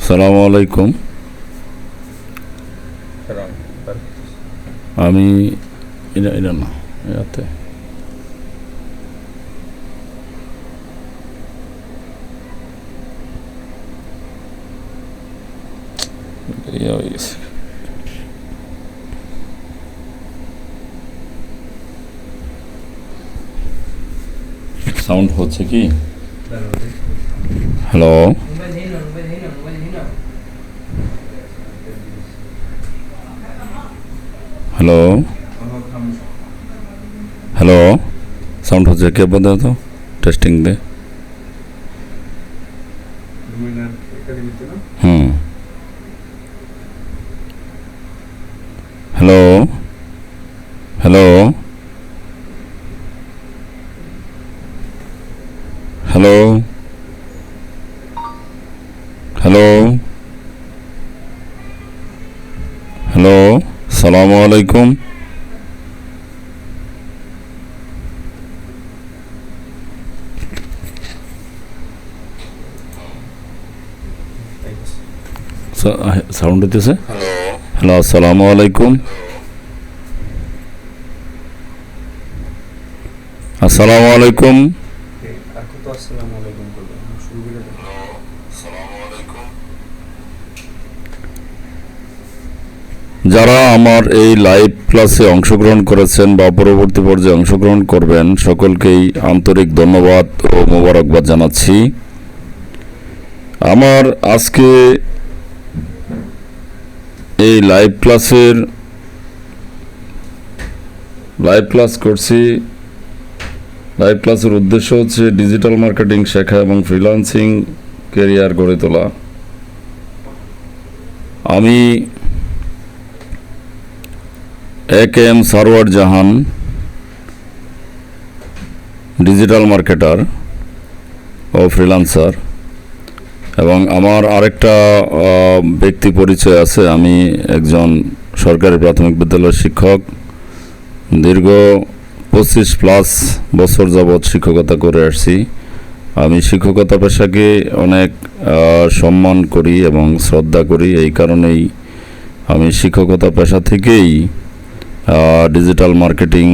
সালামু আলাইকুম। আমি এটা এটা না এতে সাউন্ড হচ্ছে কি? হ্যালো হ্যালো হ্যালো, সাউন্ড হচ্ছে কে বলতে তো টেস্টিং দে। হুম, hello hello hello hello hello, সালামু আলাইকুম। সাউন্ড হইতেছে। হ্যালো, আসসালামু আলাইকুম। আসসালামু আলাইকুম। যারা আমার এই লাইভ ক্লাসে অংশগ্রহণ করেছেন বা পরবর্তী পর্যায়ে অংশগ্রহণ করবেন সকলকেই আন্তরিক ধন্যবাদ ও মোবারকবাদ জানাচ্ছি। আমার আজকে এই লাইভ ক্লাস করছি। লাইভ ক্লাসের উদ্দেশ্য হচ্ছে ডিজিটাল মার্কেটিং শেখা এবং ফ্রিল্যান্সিং ক্যারিয়ার গড়ে তোলা। আমি এ.কে.এম. সারওয়ার জাহান, ডিজিটাল মার্কেটার ও ফ্রিল্যান্সার, এবং আমার আরেকটা ব্যক্তি পরিচয় আছে। আমি একজন সরকারি প্রাথমিক বিদ্যালয়ের শিক্ষক। দীর্ঘ 25+ বছর যাবৎ শিক্ষকতা করে আসছি। আমি শিক্ষকতা পেশাকে অনেক সম্মান করি এবং শ্রদ্ধা করি। এই কারণেই আমি শিক্ষকতা পেশা থেকেই ডিজিটাল মার্কেটিং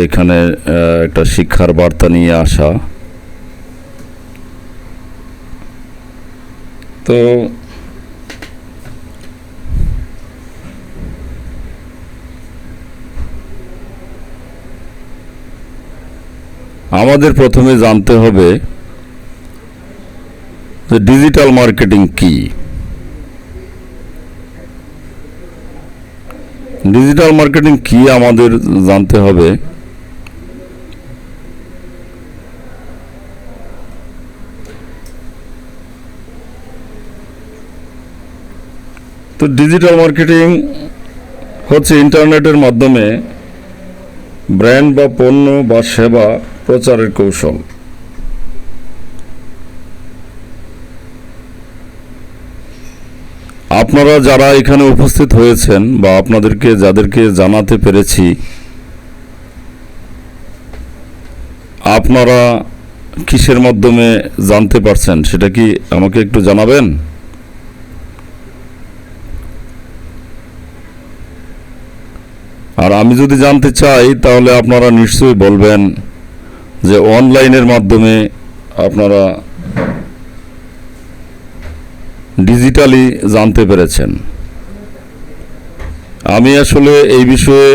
এখানে একটা শিক্ষার বার্তা নিয়ে আসা। তো আমাদের প্রথমে জানতে হবে যে ডিজিটাল মার্কেটিং কি। ডিজিটাল মার্কেটিং কি আমাদের জানতে হবে। তো ডিজিটাল মার্কেটিং হচ্ছে ইন্টারনেটের মাধ্যমে ব্র্যান্ড বা পণ্য বা সেবা প্রচারের কৌশল। আপনারা যারা এখানে উপস্থিত হয়েছেন বা যাদেরকে জানাতে পেরেছি, আপনারা কিসের মাধ্যমে জানতে পারছেন সেটা কি আমাকে একটু জানাবেন? আর আমি যদি জানতে চাই তাহলে আপনারা নিশ্চয়ই বলবেন যে অনলাইনের মাধ্যমে আপনারা ডিজিটালি জানতে পেরেছেন। আমি আসলে এই বিষয়ে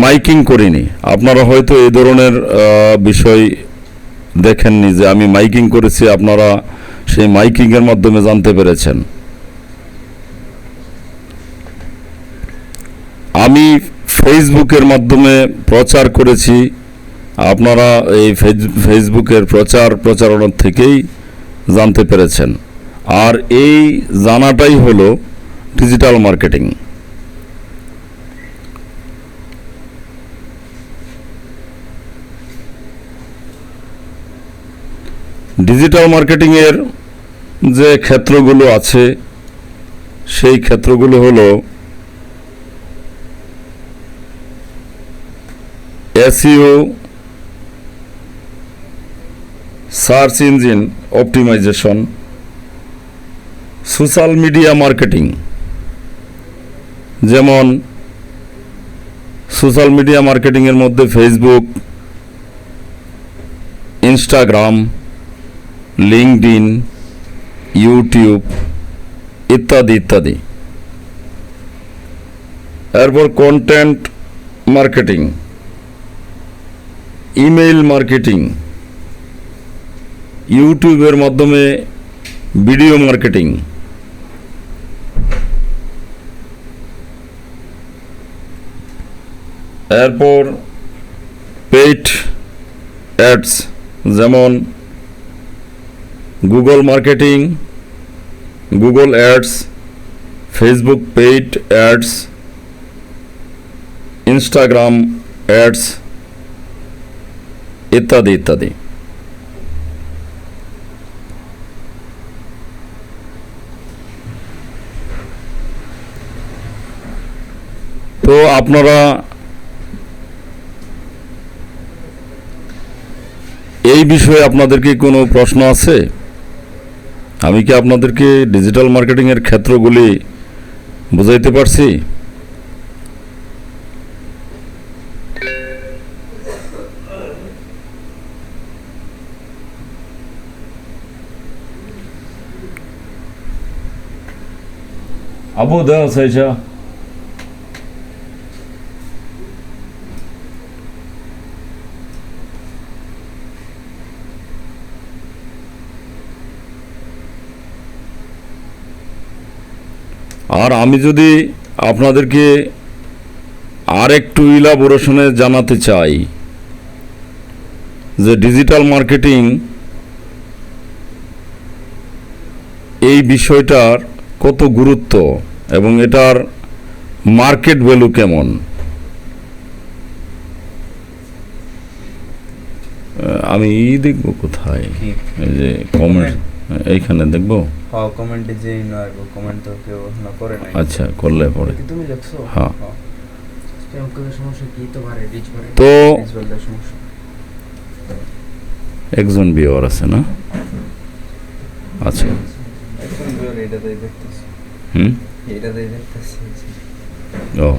মাইকিং করিনি। আপনারা হয়তো এই ধরনের বিষয় দেখেননি যে আমি মাইকিং করেছি, আপনারা সেই মাইকিংয়ের মাধ্যমে জানতে পেরেছেন। আমি ফেসবুকের মাধ্যমে প্রচার করেছি, আপনারা এই ফেসবুকের প্রচারণার থেকেই জানতে পেরেছেন। আর এই জানাটাই হলো ডিজিটাল মার্কেটিং। ডিজিটাল মার্কেটিংয়ের যে ক্ষেত্রগুলো আছে সেই ক্ষেত্রগুলো হলো SEO, search engine optimization, social media marketing, যেমন সোশ্যাল মিডিয়া মার্কেটিংয়ের মধ্যে ফেসবুক, ইনস্টাগ্রাম, লিঙ্কডইন, ইউটিউব ইত্যাদি ইত্যাদি। এরপর কন্টেন্ট মার্কেটিং, ইমেইল মার্কেটিং, ইউটিউবের মাধ্যমে ভিডিও মার্কেটিং, এরপর পেইড অ্যাডস, যেমন Google marketing, Google ads, Facebook paid ads, Instagram ads ইত্যাদি ইত্যাদি। তো আপনারা এই বিষয়ে আপনাদের কি কোনো প্রশ্ন আছে? আমি কি আপনাদেরকে ডিজিটাল মার্কেটিংয়ের ক্ষেত্রগুলি বুঝাইতে পারছি? আবু দেওয়া চাইছা আর আমি যদি আপনাদেরকে আর একটু ইলাবোরেশনে জানাতে চাই যে ডিজিটাল মার্কেটিং এই বিষয়টার কত গুরুত্ব এবং এটার মার্কেট ভ্যালু কেমন, আমি দেখব কোথায়, এই যে কমেন্ট এইখানে দেখবো। হ্যাঁ, কমেন্টে যেই না আইবো, কমেন্ট তো কেউ না করে নাই। আচ্ছা, করলে পরে তুমি দেখছো? হ্যাঁ। স্ক্যাম সমস্যা কি তো বাড়ে, রিচ বাড়ে, তো রিচ বাড়লে সমস্যা। একজন ভিউয়ার আছে না? আচ্ছা, এখন ভিউয়ার এটাতেই দেখতেছি। এটাতেই দেখতেছি। ও,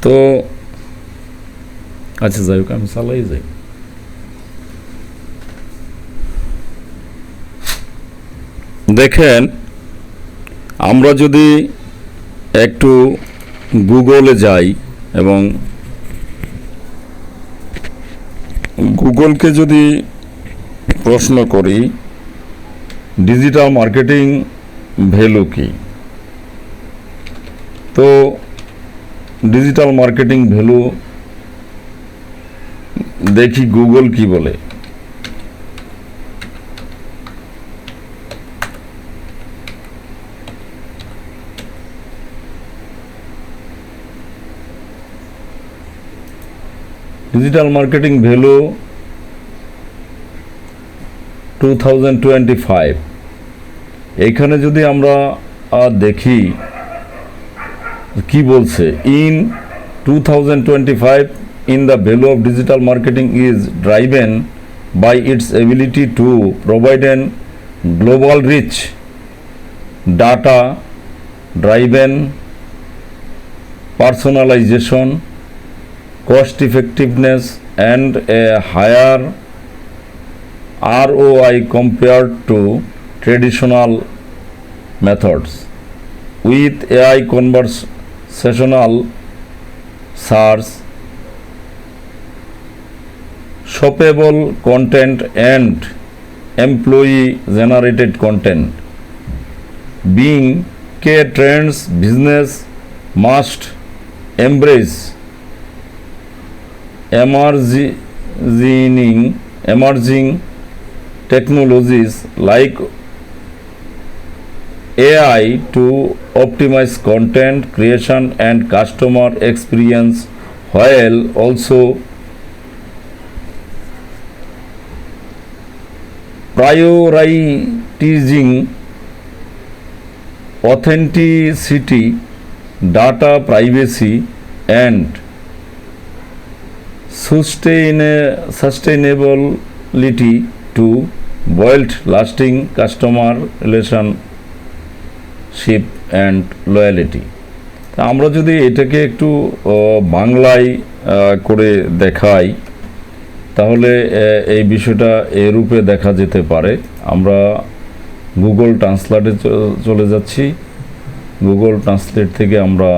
তো আচ্ছা, যাই হোক, আমি চালাই যাই। দেখেন, আমরা যদি একটু গুগলে যাই এবং গুগলকে যদি প্রশ্ন করি ডিজিটাল মার্কেটিং ভ্যালু কি, তো ডিজিটাল মার্কেটিং ভ্যালু দেখি গুগল কি বলে। ডিজিটাল মার্কেটিং ভ্যালু 2025, এইখানে যদি আমরা দেখি কি বলছে, in 2025 in the value of digital marketing is driven by its ability to provide an global reach, data driven personalization, cost effectiveness and a higher ROI compared to traditional methods. With AI conversational search, shoppable content and employee generated content being key trends, business must embrace emerging technologies like AI to optimize content creation and customer experience, while also prioritizing authenticity, data privacy and sustainability to build lasting customer relationship and loyalty. তা আমরা যদি এটাকে একটু বাংলায় করে দেখাই তাহলে এই বিষয়টা এরূপে দেখা যেতে পারে। আমরা গুগল ট্রান্সলেটে চলে যাচ্ছি। গুগল ট্রান্সলেট থেকে আমরা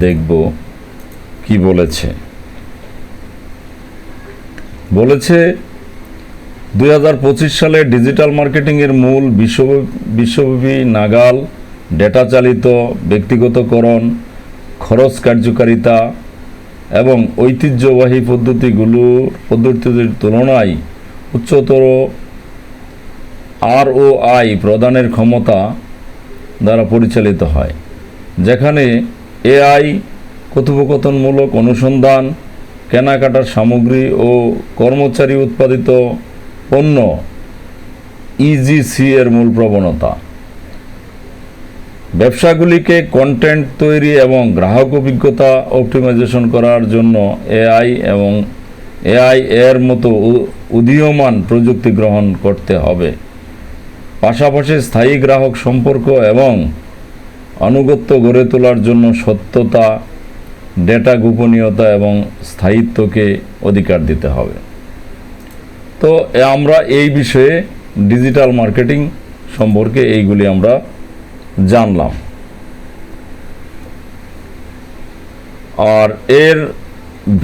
দেখব কি বলেছে। 2025 সালে ডিজিটাল মার্কেটিংয়ের মূল বিশ্বব্যাপী নাগাল, ডেটা চালিত ব্যক্তিগতকরণ, খরচ কার্যকারিতা এবং ঐতিহ্যবাহী পদ্ধতির তুলনায় উচ্চতর ROI প্রদানের ক্ষমতা দ্বারা পরিচালিত হয়, যেখানে AI কথোপকথনমূলক অনুসন্ধান, কেনাকাটার সামগ্রী ও কর্মচারী উৎপাদিত পণ্য EGC এর মূল প্রবণতা। ব্যবসাগুলিকে কন্টেন্ট তৈরি এবং গ্রাহক অভিজ্ঞতা অপটিমাইজেশন করার জন্য AI এর মতো উদীয়মান প্রযুক্তি গ্রহণ করতে হবে। পাশাপাশি স্থায়ী গ্রাহক সম্পর্ক এবং আনুগত্য গড়ে তোলার জন্য সত্যতা, ডেটা গোপনীয়তা এবং স্থায়িত্বকে অধিকার দিতে হবে। তো আমরা এই বিষয়ে ডিজিটাল মার্কেটিং সম্পর্কে এইগুলি আমরা জানলাম। আর এর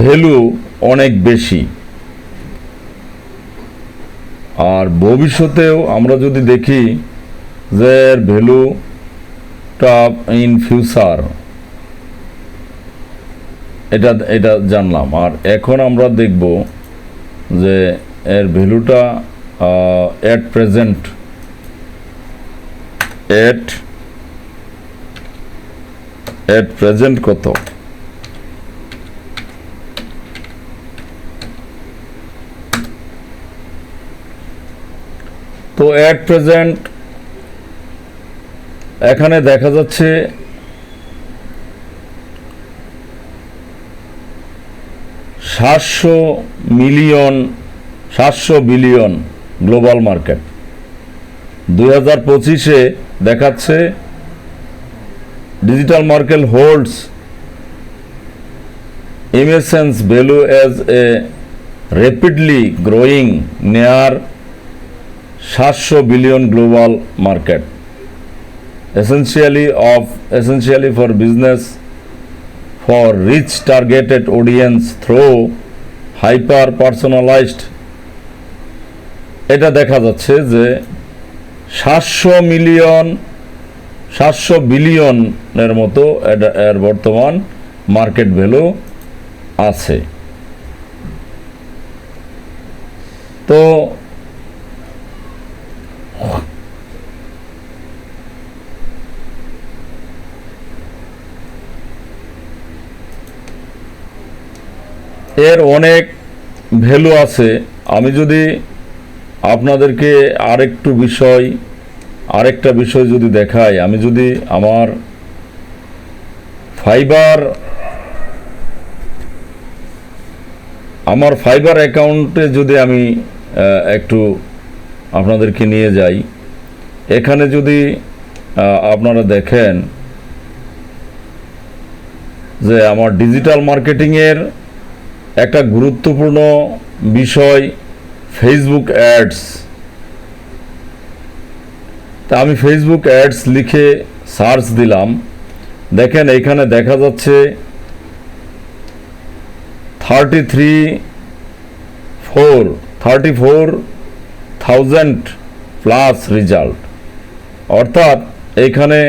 ভ্যালু অনেক বেশি। আর ভবিষ্যতেও আমরা যদি দেখি যে এর ভ্যালুটা ইন ফিউচার, এটা জানলাম। আর এখন আমরা দেখব যে এর ভ্যালুটা এট প্রেজেন্ট কত। তো এট প্রেজেন্ট এখানে দেখা যাচ্ছে 700 বিলিয়ন গ্লোবাল মার্কেট। 2025-এ দেখাচ্ছে digital market holds immense value as a rapidly growing near 700 billion global market, essentially for business for rich targeted audience through hyper personalized। এটা দেখা যাচ্ছে যে 700 বিলিয়নের মতো এর বর্তমান মার্কেট ভ্যালু আছে। তো এর অনেক ভ্যালু আছে। আমি যদি আপনাদেরকে আরেকটা বিষয় যদি দেখাই, আমি যদি আমার ফাইবার অ্যাকাউন্টে যদি আমি একটু আপনাদেরকে নিয়ে যাই, এখানে যদি আপনারা দেখেন যে আমার ডিজিটাল মার্কেটিংয়ের একটা গুরুত্বপূর্ণ বিষয় ফেসবুক অ্যাডস। তা আমি ফেসবুক অ্যাডস লিখে সার্চ দিলাম। দেখেন এইখানে দেখা যাচ্ছে 34,000 প্লাস রেজাল্ট, অর্থাৎ এইখানে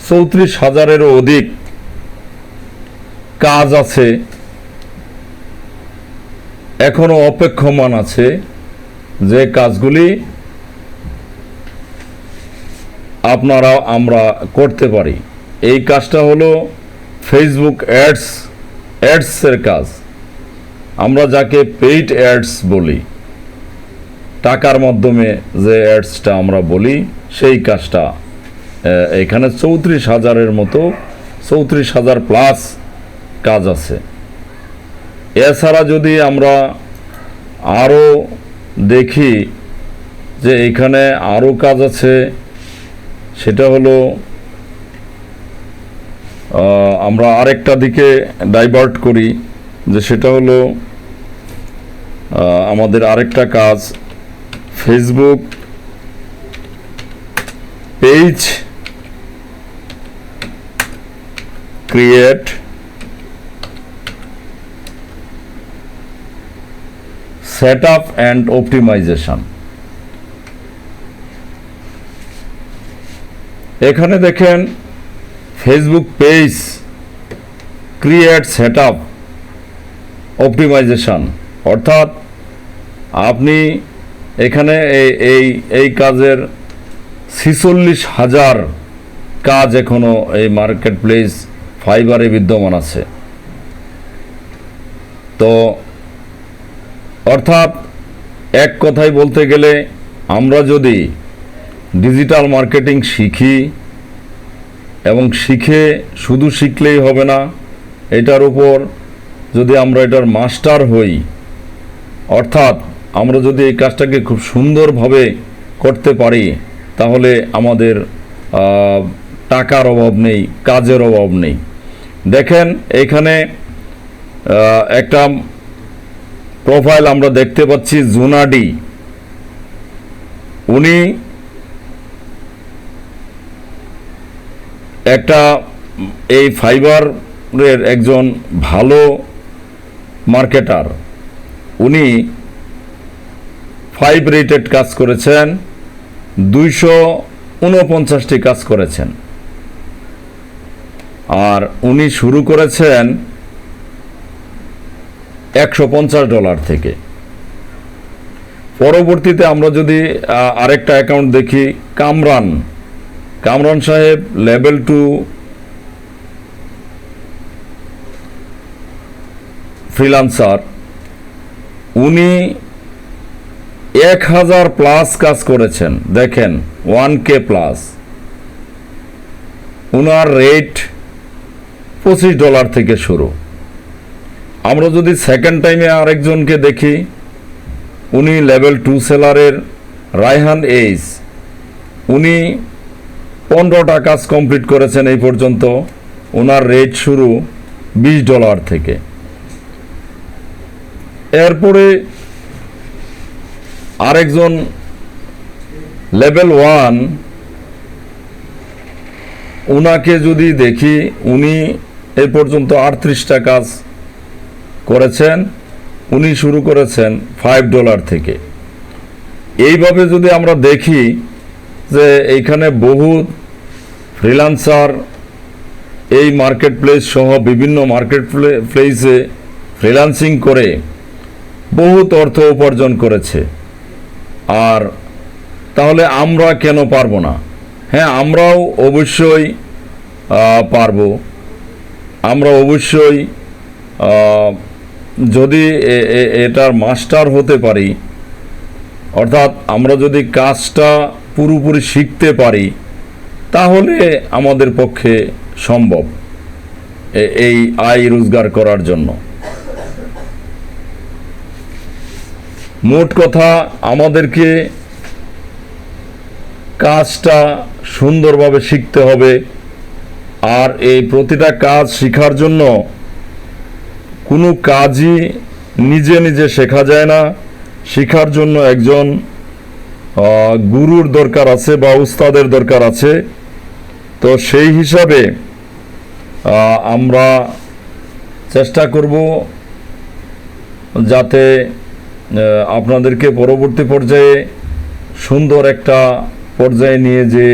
34,000-এরও অধিক কাজ আছে, এখনো অপেক্ষমান আছে, যে কাজগুলি আমরা করতে পারি। এই কাজটা হলো ফেসবুক অ্যাডসের কাজ। আমরা যাকে পেইড অ্যাডস বলি, টাকার মাধ্যমে যে অ্যাডসটা আমরা বলি, সেই কাজটা এখানে 34,000-এর মতো 34,000 প্লাস কাজ আছে। এছাড়া যদি আমরা আরও দেখি যে এখানে আরও কাজ আছে, সেটা হলো আমরা আরেকটা দিকে ডাইভার্ট করি, যে সেটা হলো আমাদের আরেকটা কাজ, Facebook page create, set up and optimization. এখানে দেখেন Facebook page create, set up, optimization, অর্থাৎ আপনি এখানে এই কাজের 46,000 কাজ এখনো এই মার্কেট প্লেস ফাইবারে বিদ্যমান আছে। তো অর্থাৎ এক কথায় বলতে গেলে আমরা যদি ডিজিটাল মার্কেটিং শিখি এবং শিখে শুধু শিখলেই হবে না, এটার উপর যদি আমরা এটার মাস্টার হই, অর্থাৎ আমরা যদি এই কাজটাকে খুব সুন্দরভাবে করতে পারি, তাহলে আমাদের টাকার অভাব নেই, কাজের অভাব নেই। দেখেন এখানে একটা প্রোফাইল আমরা দেখতে পাচ্ছি, জুনাডি। উনি একটা এই ফাইবারের একজন ভালো মার্কেটার। উনি 5 রেটেড কাজ করেছেন, 249টি কাজ করেছেন, আর উনি শুরু করেছেন $150 থেকে। পরবর্তীতে আমরা যদি আরেকটা অ্যাকাউন্ট দেখি, কামরান সাহেব, লেভেল 2 ফ্রিল্যান্সার। উনি 1000 প্লাস কাজ করেছেন, দেখেন 1K প্লাস। উনার রেট $25 থেকে শুরু। আমরা যদি সেকেন্ড টাইমে আরেকজনকে দেখি, উনি লেভেল 2 সেলারের রায়হান এইস। উনি 15টা কাজ কমপ্লিট করেছেন এই পর্যন্ত। ওনার রেট শুরু $20 থেকে। এরপরে আরেকজন লেভেল 1, উনাকে যদি দেখি, উনি এই পর্যন্ত 38টা কাজ করেছেন। উনি শুরু করেছেন $5 থেকে। এইভাবে যদি আমরা দেখি যে এইখানে বহুত ফ্রিল্যান্সার এই মার্কেট প্লেস সহ বিভিন্ন মার্কেট প্লেসে ফ্রিল্যান্সিং করে বহুত অর্থ উপার্জন করেছে। আর তাহলে আমরা কেন পারবো না? হ্যাঁ, আমরাও অবশ্যই পারবো। আমরা অবশ্যই যদি এটার মাস্টার হতে পারি, অর্থাৎ আমরা যদি কাজটা পুরোপুরি শিখতে পারি, তাহলে আমাদের পক্ষে সম্ভব এই আয় রোজগার করার জন্য। মোট কথা, আমাদেরকে কাজটা সুন্দরভাবে শিখতে হবে। আর এই প্রতিটা কাজ শেখার জন্য কোনো কাজই নিজে নিজে শেখা যায় না। শেখার জন্য একজন গুরুর দরকার আছে বা উস্তাদের দরকার আছে। তো সেই হিসাবে আমরা চেষ্টা করব যাতে আপনাদেরকে পরবর্তী পর্যায়ে সুন্দর একটা পর্যায়ে নিয়ে যে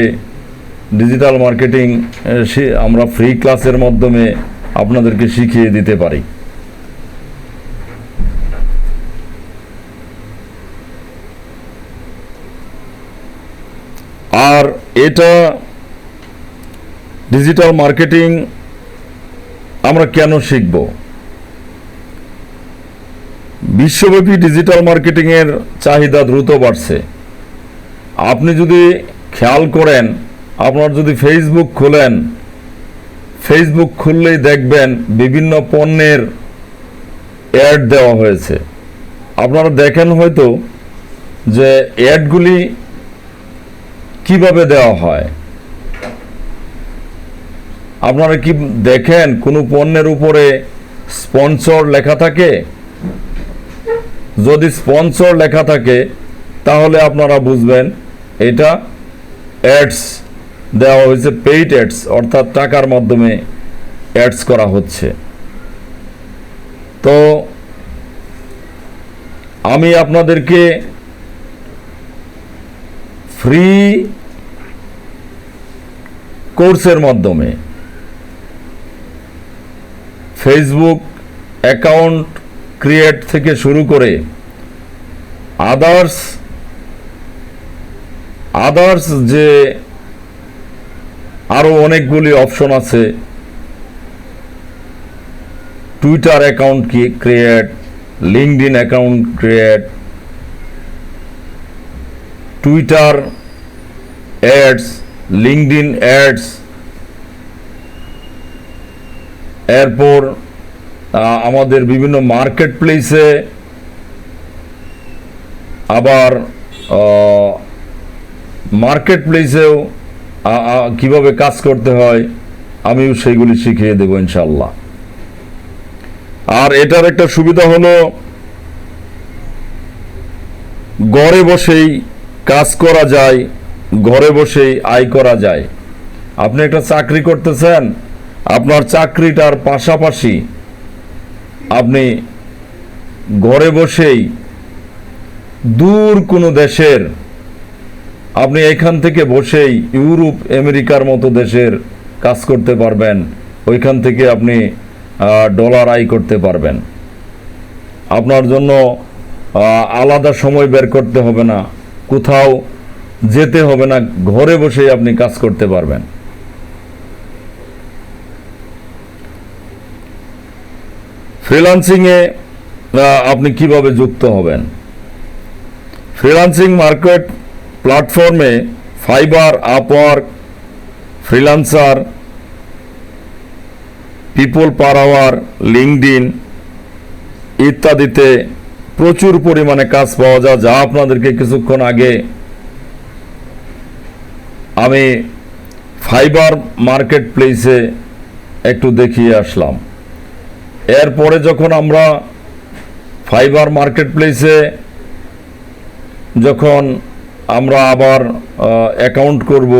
ডিজিটাল মার্কেটিং আমরা ফ্রি ক্লাসের মাধ্যমে আপনাদেরকে শিখিয়ে দিতে পারি। আর এটা ডিজিটাল মার্কেটিং আমরা কেন শিখব? বিশ্বব্যাপী ডিজিটাল মার্কেটিংয়ের চাহিদা দ্রুত বাড়ছে। আপনি যদি খেয়াল করেন, আপনার যদি ফেসবুক খোলেন, ফেসবুক খুললেই দেখবেন বিভিন্ন পণ্যের অ্যাড দেওয়া হয়েছে। আপনারা দেখেন হয়তো যে অ্যাডগুলি কিভাবে দেওয়া হয়। আপনারা কি দেখেন কোনো পণ্যের উপরে স্পন্সর লেখা থাকে? যদি স্পন্সর লেখা থাকে তাহলে আপনারা বুঝবেন এটা অ্যাডস দেওয়া হয়েছে, পেইড অ্যাডস, অর্থাৎ টাকার মাধ্যমে অ্যাডস করা হচ্ছে। তো আমি আপনাদেরকে ফ্রি কোর্সের মাধ্যমে ফেসবুক অ্যাকাউন্ট ক্রিয়েট থেকে শুরু করে আদার্স যে আরো অনেকগুলি অপশন আছে, Twitter account create, LinkedIn account create, Twitter ads, LinkedIn ads, এরপর আমাদের বিভিন্ন মার্কেট প্লেসে আবার মার্কেট প্লেসেও কিভাবে কাজ করতে হয় আমিও সেইগুলি শিখিয়ে দেব ইনশাল্লাহ। আর এটার একটা সুবিধা হলো ঘরে বসেই কাজ করা যায়, ঘরে বসেই আয় করা যায়। আপনি একটা চাকরি করতেছেন, আপনার চাকরিটার পাশাপাশি আপনি ঘরে বসেই দূর কোনো দেশের, আপনি এখান থেকে বসেই ইউরোপ আমেরিকার মতো দেশের কাজ করতে পারবেন, ওইখান থেকে আপনি ডলার আয় করতে পারবেন। আপনার জন্য আলাদা সময় বের করতে হবে না, কোথাও যেতে হবে না, ঘরে বসেই আপনি কাজ করতে পারবেন। ফ্রিল্যান্সিংয়ে আপনি কিভাবে যুক্ত হবেন? ফ্রিল্যান্সিং মার্কেট প্ল্যাটফর্মে Fiverr, Upwork, Freelancer, people per hour, LinkedIn ইত্যাদিতে প্রচুর পরিমাণে কাজ পাওয়া যায়, যা আপনাদেরকে কিছুক্ষণ আগে আমি ফাইবার মার্কেট প্লেসে একটু দেখিয়ে আসলাম। এরপরে যখন আমরা ফাইবার মার্কেট প্লেসে যখন আমরা আবার অ্যাকাউন্ট করব,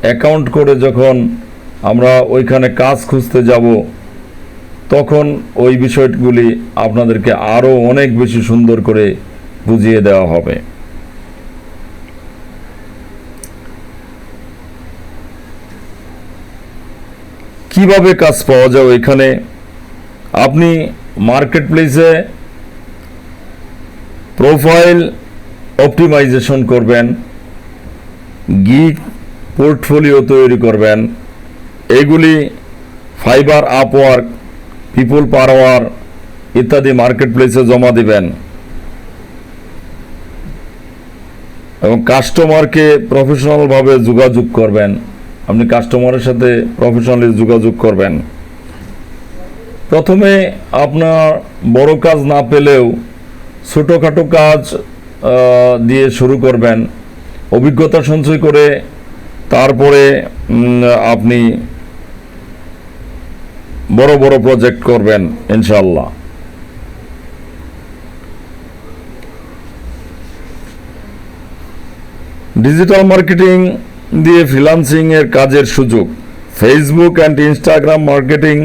অ্যাকাউন্ট করে যখন আমরা ওইখানে কাজ খুঁজতে যাব, তখন ওই বিষয়গুলি আপনাদেরকে আরও অনেক বেশি সুন্দর করে বুঝিয়ে দেওয়া হবে। কিভাবে কাজ পাওয়া যায় ওইখানে? আপনি মার্কেট প্লেসে প্রোফাইল অপটিমাইজেশন করবেন, গিগ পোর্টফোলিও তৈরি করবেন, এগুলি Fiverr, Upwork, people per hour ইত্যাদি মার্কেট প্লেসে জমা দিবেন এবং কাস্টমারকে প্রফেশনালভাবে যোগাযোগ করবেন। আপনি কাস্টমারের সাথে প্রফেশনালি যোগাযোগ করবেন। প্রথমে আপনার বড় কাজ না পেলেও ছোটোখাটো কাজ দিয়ে শুরু করবেন, অভিজ্ঞতা সঞ্চয় করে তারপরে আপনি বড় বড় প্রজেক্ট করবেন ইনশাআল্লাহ। ডিজিটাল মার্কেটিং দিয়ে ফ্রিল্যান্সিং এর কাজের সুযোগ, Facebook and Instagram marketing,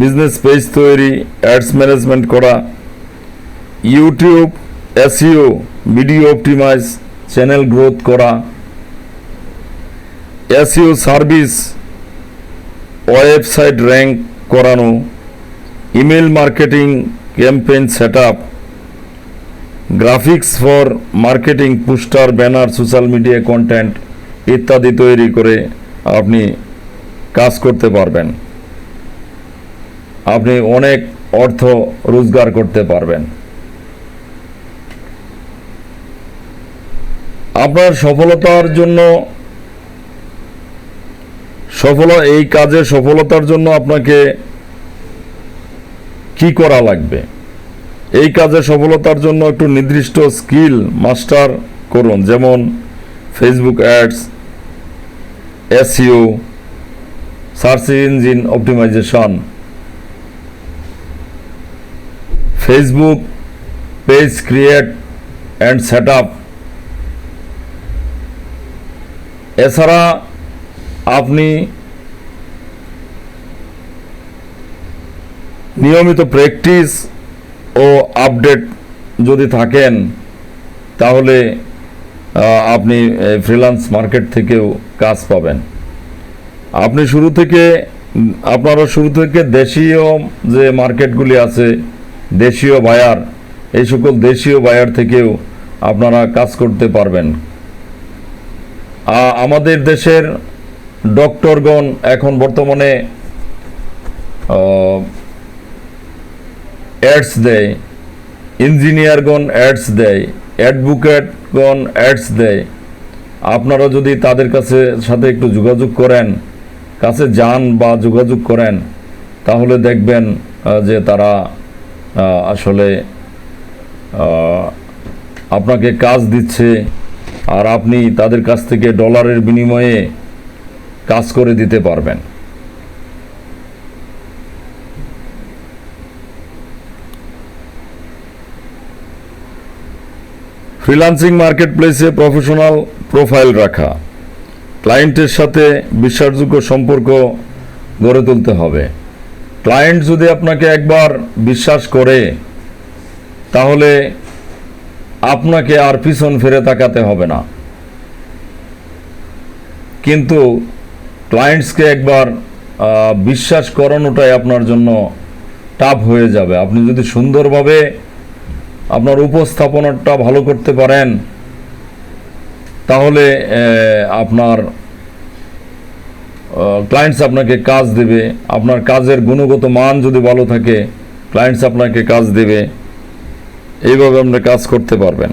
business page তৈরি, অ্যাডস ম্যানেজমেন্ট করা, YouTube SEO, video optimize, channel growth করা, এসইও সার্ভিস, ওয়েবসাইট র্যাঙ্ক করানো, email marketing campaign setup, graphics for marketing, poster, banner, social media content ইত্যাদি তৈরি করে আপনি কাজ করতে পারবেন। আপনি অনেক অর্থ রোজগার করতে পারবেন। আপনার সফলতার জন্য এই কাজে সফলতার জন্য আপনাকে কি করা লাগবে? এই কাজে সফলতার জন্য একটু নির্দিষ্ট স্কিল মাস্টার করুন, যেমন Facebook ads, SEO, search engine optimization, Facebook page create and set up. এছাড়া আপনি নিয়মিত প্র্যাকটিস ও আপডেট যদি থাকেন তাহলে আপনি ফ্রিল্যান্স মার্কেট থেকেও কাজ পাবেন। আপনারা শুরু থেকে দেশীয় যে মার্কেটগুলি আছে, দেশীয় বায়ার, এই সকল দেশীয় বায়ার থেকেও আপনারা কাজ করতে পারবেন। আমাদের দেশের ডক্টরগণ এখন বর্তমানে অ্যাডস দেয়, ইঞ্জিনিয়ারগণ অ্যাডস দেয়, অ্যাডভোকেটগণ অ্যাডস দেয়। আপনারা যদি তাদের সাথে একটু যোগাযোগ করেন, কাছে যান বা যোগাযোগ করেন, তাহলে দেখবেন যে তারা আসলে আপনাকে কাজ দিচ্ছে, আর আপনি তাদের কাছ থেকে ডলারের বিনিময়ে কাজ করে দিতে পারবেন। ফ্রিল্যান্সিং মার্কেটপ্লেসে প্রফেশনাল প্রোফাইল রাখা, ক্লায়েন্টের সাথে বিশ্বাসযোগ্য সম্পর্ক গড়ে তুলতে হবে। ক্লায়েন্ট যদি আপনাকে একবার বিশ্বাস করে তাহলে আপনাকে আর পিছন ফিরে তাকাতে হবে না। কিন্তু ক্লায়েন্টসকে একবার বিশ্বাস করানোটাই আপনার জন্য টাফ হয়ে যাবে। আপনি যদি সুন্দরভাবে আপনার উপস্থাপনাটা ভালো করতে পারেন তাহলে আপনার ক্লায়েন্টস আপনাকে কাজ দেবে। আপনার কাজের গুণগত মান যদি ভালো থাকে, ক্লায়েন্টস আপনাকে কাজ দেবে। এইভাবে আপনি কাজ করতে পারবেন।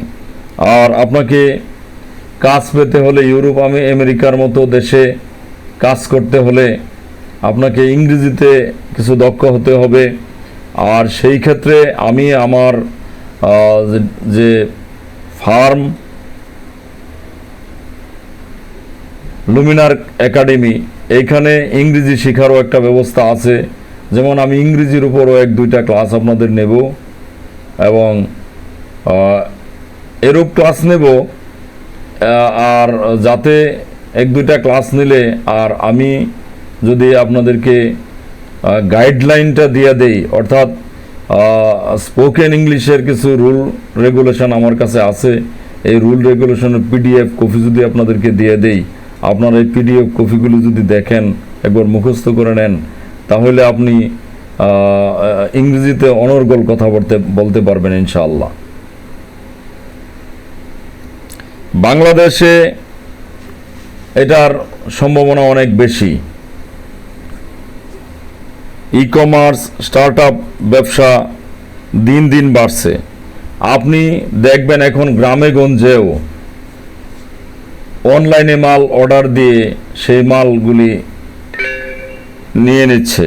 আর আপনাকে কাজ পেতে হলে ইউরোপ, আমেরিকার মতো দেশে কাজ করতে হলে আপনাকে ইংরেজিতে কিছু দক্ষ হতে হবে। আর সেই ক্ষেত্রে আমি আমার যে ফার্ম লুমিনার একাডেমি, এইখানে ইংরেজি শেখারও একটা ব্যবস্থা আছে। যেমন আমি ইংরেজির উপরও 1-2টা ক্লাস আপনাদের নেব এবং এরূপ ক্লাস নেব। আর যাতে 1-2টা ক্লাস নিলে আর আমি যদি আপনাদেরকে গাইডলাইনটা দিয়ে দেই, অর্থাৎ স্পোকেন ইংলিশের কিছু রুল রেগুলেশন আমার কাছে আছে, এই রুল রেগুলেশনের পিডিএফ কপি যদি আপনাদেরকে দিয়ে দেই, আপনারা এই পিডিএফ কপিগুলো যদি দেখেন, একবার মুখস্থ করে নেন, তাহলে আপনি ইংরেজিতে অনর্গল কথা বলতে পারবেন ইনশাআল্লাহ। বাংলাদেশে এটার সম্ভাবনা অনেক বেশি। ই কমার্স, স্টার্ট আপ ব্যবসা দিন দিন বাড়ছে। আপনি দেখবেন এখন গ্রামে গঞ্জেও অনলাইনে মাল অর্ডার দিয়ে সেই মালগুলি নিয়ে নিচ্ছে।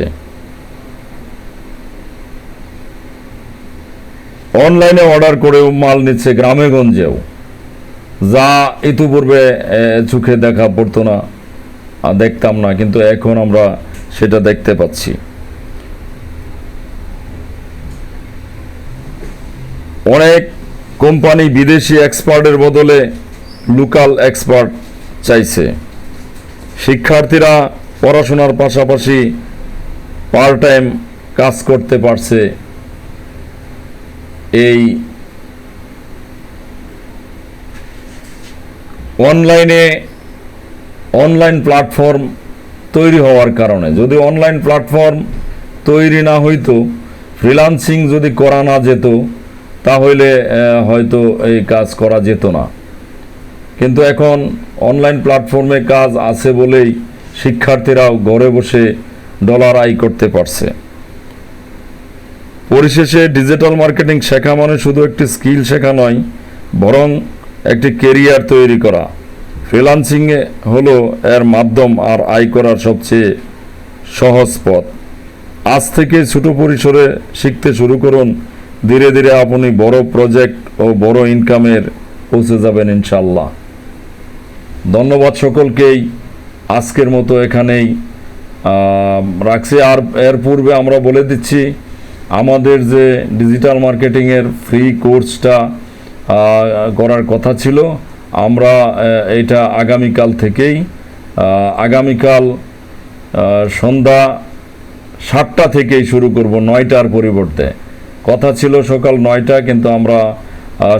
অনলাইনে অর্ডার করেও মাল নিচ্ছে গ্রামে গঞ্জেও, যা ইতিপূর্বে চোখে দেখা পড়তো না, দেখতাম না, কিন্তু এখন আমরা সেটা দেখতে পাচ্ছি। অনেক কোম্পানি বিদেশি এক্সপার্টের বদলে লোকাল এক্সপার্ট চাইছে। শিক্ষার্থীরা পড়াশোনার পাশাপাশি পার্ট টাইম কাজ করতে পারছে। এই অনলাইন প্ল্যাটফর্ম তৈরি হওয়ার কারণে, যদি অনলাইন প্ল্যাটফর্ম তৈরি না হইতো, ফ্রিল্যান্সিং যদি করা না যেত, তাহলে হয়তো এই কাজ করা যেত না। কিন্তু এখন অনলাইন প্ল্যাটফর্মে কাজ আছে বলেই শিক্ষার্থীরাও ঘরে বসে ডলার আয় করতে পারছে। পরিশেষে ডিজিটাল মার্কেটিং শেখা মানে শুধু একটি স্কিল শেখা নয়, বরং একটি কেরিয়ার তৈরি করা। ফ্রিল্যান্সিং হলো এর মাধ্যম আর আয় করার সবচেয়ে সহজ পথ। আজ থেকে ছোট পরিসরে শিখতে শুরু করুন ধীরে ধীরে আপনি বড় প্রজেক্ট ও বড় ইনকামের পৌঁছে যাবেন ইনশাল্লাহ। ধন্যবাদ সকলকেই। আজকের মতো এখানেই রাখছি। আর এর পূর্বে আমরা বলে দিচ্ছি, আমাদের যে ডিজিটাল মার্কেটিংয়ের ফ্রি কোর্সটা করার কথা ছিল, আমরা এটা আগামীকাল থেকেই আগামীকাল সন্ধ্যা 7টা থেকেই শুরু করব, 9টার পরিবর্তে। কথা ছিল সকাল 9টা, কিন্তু আমরা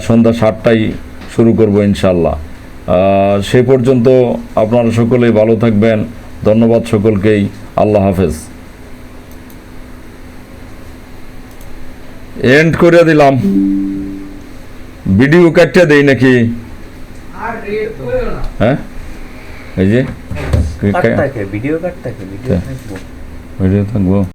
সন্ধ্যা 7টায় শুরু করব ইনশাল্লাহ। সে পর্যন্ত আপনারা সকলেই ভালো থাকবেন। ধন্যবাদ সকলকেই। আল্লাহ হাফেজ। এন্ড করে দিলাম। ভিডিও কাটতে দেই নাকি? হ্যাঁ, এই যে কাট থাকে, ভিডিও কাট থাকে, ভিডিও থাকবো। ভিডিও থাকবো।